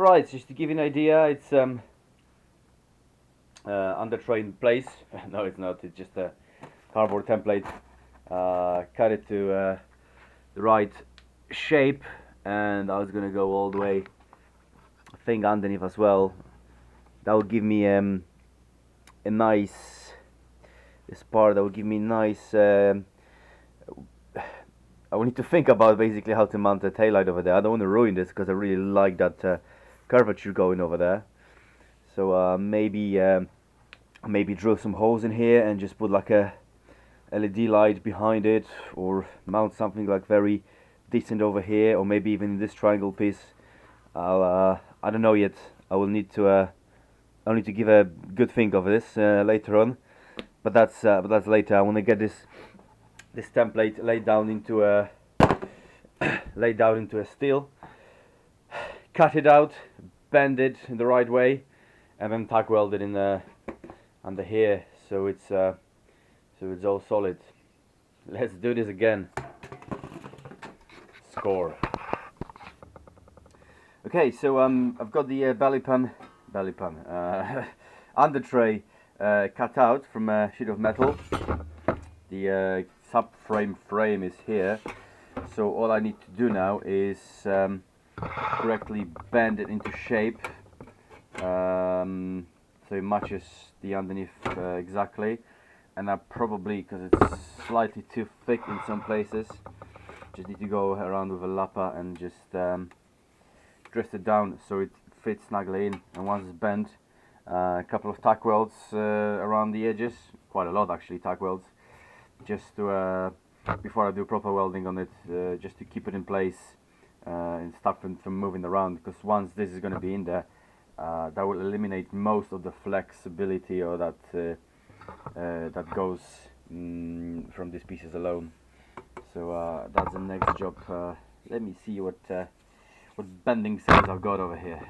Right, just to give you an idea, it's Undertray in place. No, it's not. It's just a cardboard template. Cut it to the right shape, and I was gonna go all the way thing underneath as well. That would give me a nice, this part that would give me nice. I will need to think about basically how to mount the taillight over there. I don't want to ruin this because I really like that curvature going over there. So maybe drill some holes in here and just put like a LED light behind it, or mount something like very decent over here, or maybe even in this triangle piece. I don't know yet. I'll need to give a good think of this later on. But that's later. I want to get this template laid down into a steel, cut it out, bend it in the right way, and then tack weld it in under here, so it's all solid. Let's do this again. Score. Okay, so I've got the Undertray cut out from a sheet of metal. The subframe frame is here, so all I need to do now is correctly bend it into shape, so it matches the underneath exactly. And I probably, because it's slightly too thick in some places, just need to go around with a lapper and just twist it down so it fits snugly in. And once it's bent, a couple of tack welds around the edges, quite a lot actually, tack welds, just to before I do proper welding on it, just to keep it in place and stop it from moving around, because once this is going to be in there, that will eliminate most of the flexibility or that goes from these pieces alone. So that's the next job. Let me see what bending skills I've got over here.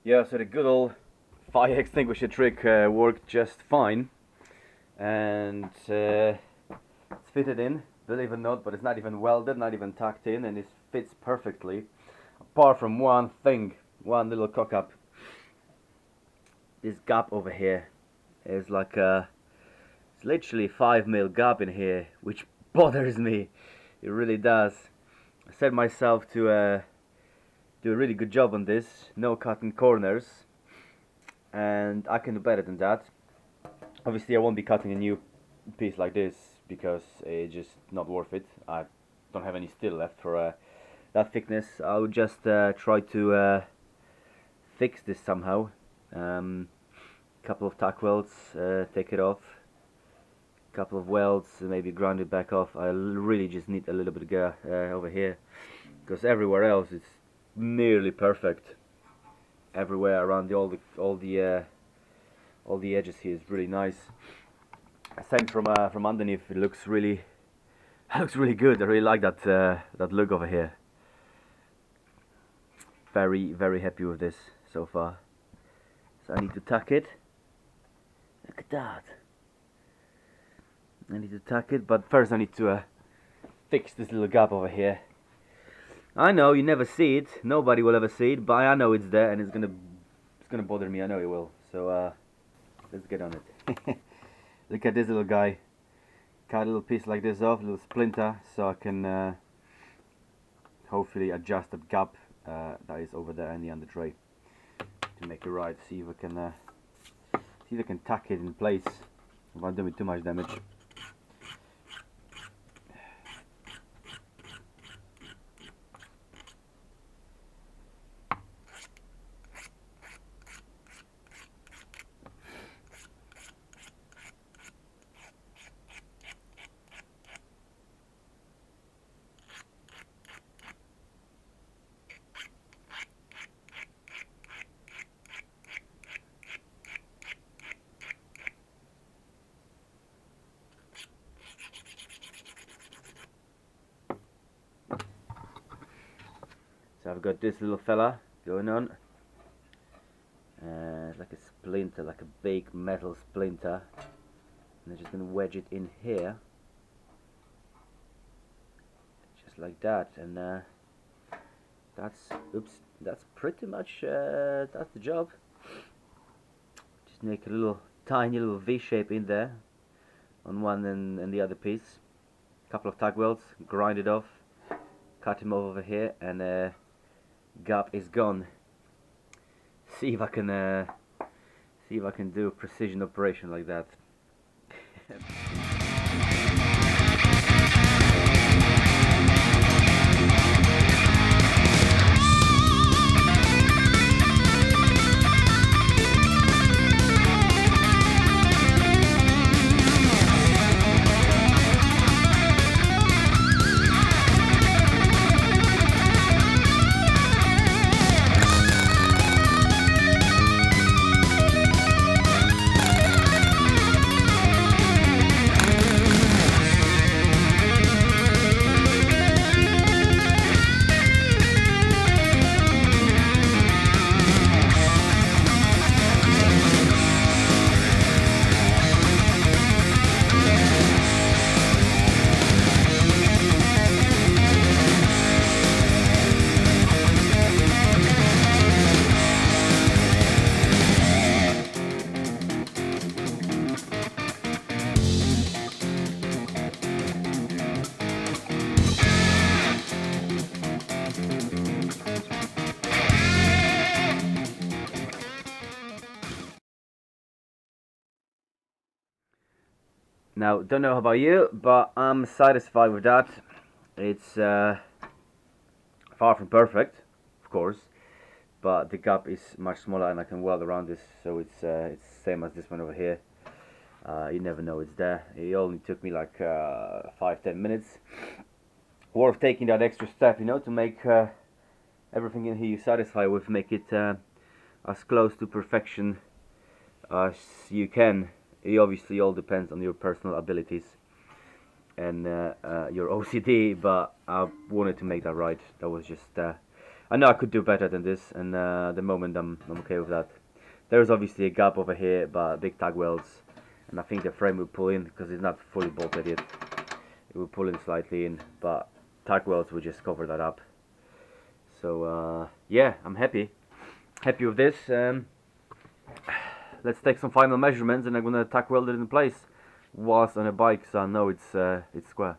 Yeah, so the good old fire extinguisher trick worked just fine, and it's fitted in, believe it or not, but it's not even welded, not even tacked in, and it fits perfectly, apart from one thing, one little cock up. This gap over here is like it's literally 5mm gap in here, which bothers me. It really does. I set myself to do a really good job on this, no cutting corners, and I can do better than that. Obviously I won't be cutting a new piece like this because it's just not worth it. I don't have any steel left for that thickness. I would just try to fix this somehow. Couple of tack welds, take it off, couple of welds, maybe grind it back off. I really just need a little bit of over here, because everywhere else it's nearly perfect. Everywhere around all the edges here is really nice. Same from underneath. It looks really good. I really like that that look over here. Very happy with this so far. So I need to tack it. Look at that. I need to tack it, but first I need to fix this little gap over here. I know you never see it, nobody will ever see it, but I know it's there and it's gonna bother me. I know it will. So let's get on it. Look at this little guy. Cut a little piece like this off, a little splinter, so I can hopefully adjust the gap that is over there in the Undertray to make it right. See if I can tack it in place without doing too much damage. So I've got this little fella going on. Like a splinter, like a big metal splinter. And I'm just going to wedge it in here. Just like that. And that's pretty much, that's the job. Just make a little tiny little V shape in there on one and the other piece. Couple of tag welds, grind it off, cut him over here, and gap is gone. See if I can do a precision operation like that. Now, don't know about you, but I'm satisfied with that. It's far from perfect, of course, but the gap is much smaller and I can weld around this, so it's same as this one over here. You never know it's there. It only took me like 5-10 minutes. Worth taking that extra step, you know, to make everything in here you're satisfied with, make it as close to perfection as you can. It obviously all depends on your personal abilities and your OCD, but I wanted to make that right. That was just I know I could do better than this, and the moment I'm okay with that. There's obviously a gap over here, but big tag welds, and I think the frame will pull in because it's not fully bolted yet. It will pull in slightly in, but tag welds will just cover that up. So yeah, I'm happy with this. Let's take some final measurements, and I'm gonna tack weld it in place whilst on a bike, so I know it's square.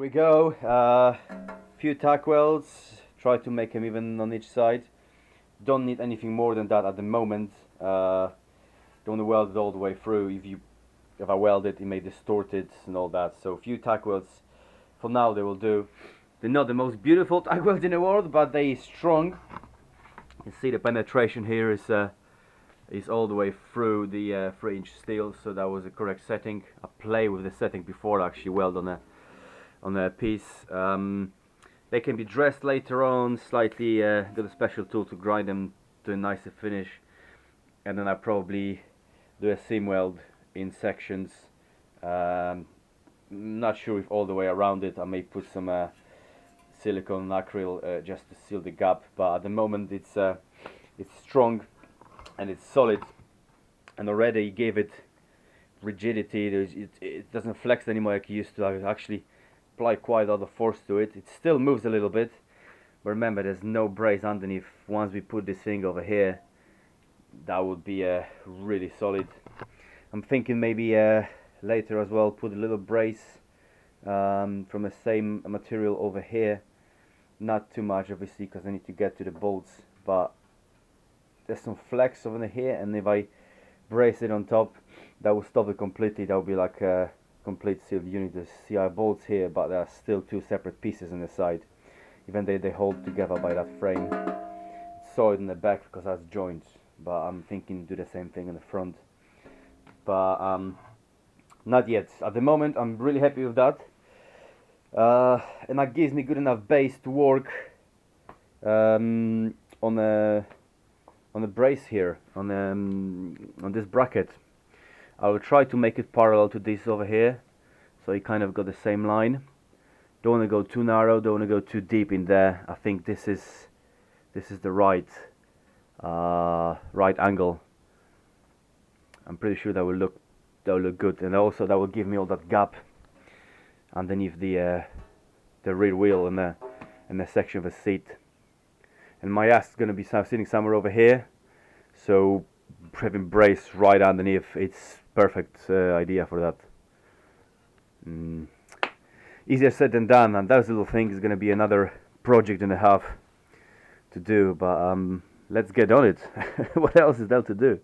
we go. Few tack welds. Try to make them even on each side. Don't need anything more than that at the moment. Don't want to weld it all the way through. If I weld it, it may distort it and all that. So a few tack welds for now they will do. They're not the most beautiful tack welds in the world, but they strong. You can see the penetration here is all the way through the 3-inch steel, so that was a correct setting. I play with the setting before I actually weld on a piece. They can be dressed later on, slightly got a special tool to grind them to a nicer finish, and then I probably do a seam weld in sections. Not sure if all the way around it. I may put some silicone acryl just to seal the gap, but at the moment it's strong and it's solid, and already gave it rigidity. It doesn't flex anymore like it used to. I actually apply quite a lot of force to it. It still moves a little bit, but remember there's no brace underneath. Once we put this thing over here, that would be really solid. I'm thinking maybe later as well put a little brace from the same material over here. Not too much obviously, because I need to get to the bolts, but there's some flex over here, and if I brace it on top, that will stop it completely. That will be like a complete sealed unit. You see our bolts here, but there are still two separate pieces on the side. Even they hold together by that frame. It's solid in the back because it has joints, but I'm thinking do the same thing in the front. But not yet. At the moment, I'm really happy with that, and that gives me good enough base to work on the brace here, on this bracket. I will try to make it parallel to this over here, so you kind of got the same line. Don't want to go too narrow, don't want to go too deep in there. I think this is the right angle. I'm pretty sure that will look good, and also that will give me all that gap underneath the rear wheel and the section of the seat. And my ass is going to be sitting somewhere over here, so having brace right underneath, it's perfect idea for that. Easier said than done, and those little things is going to be another project and a half to do, but let's get on it. What else is there to do?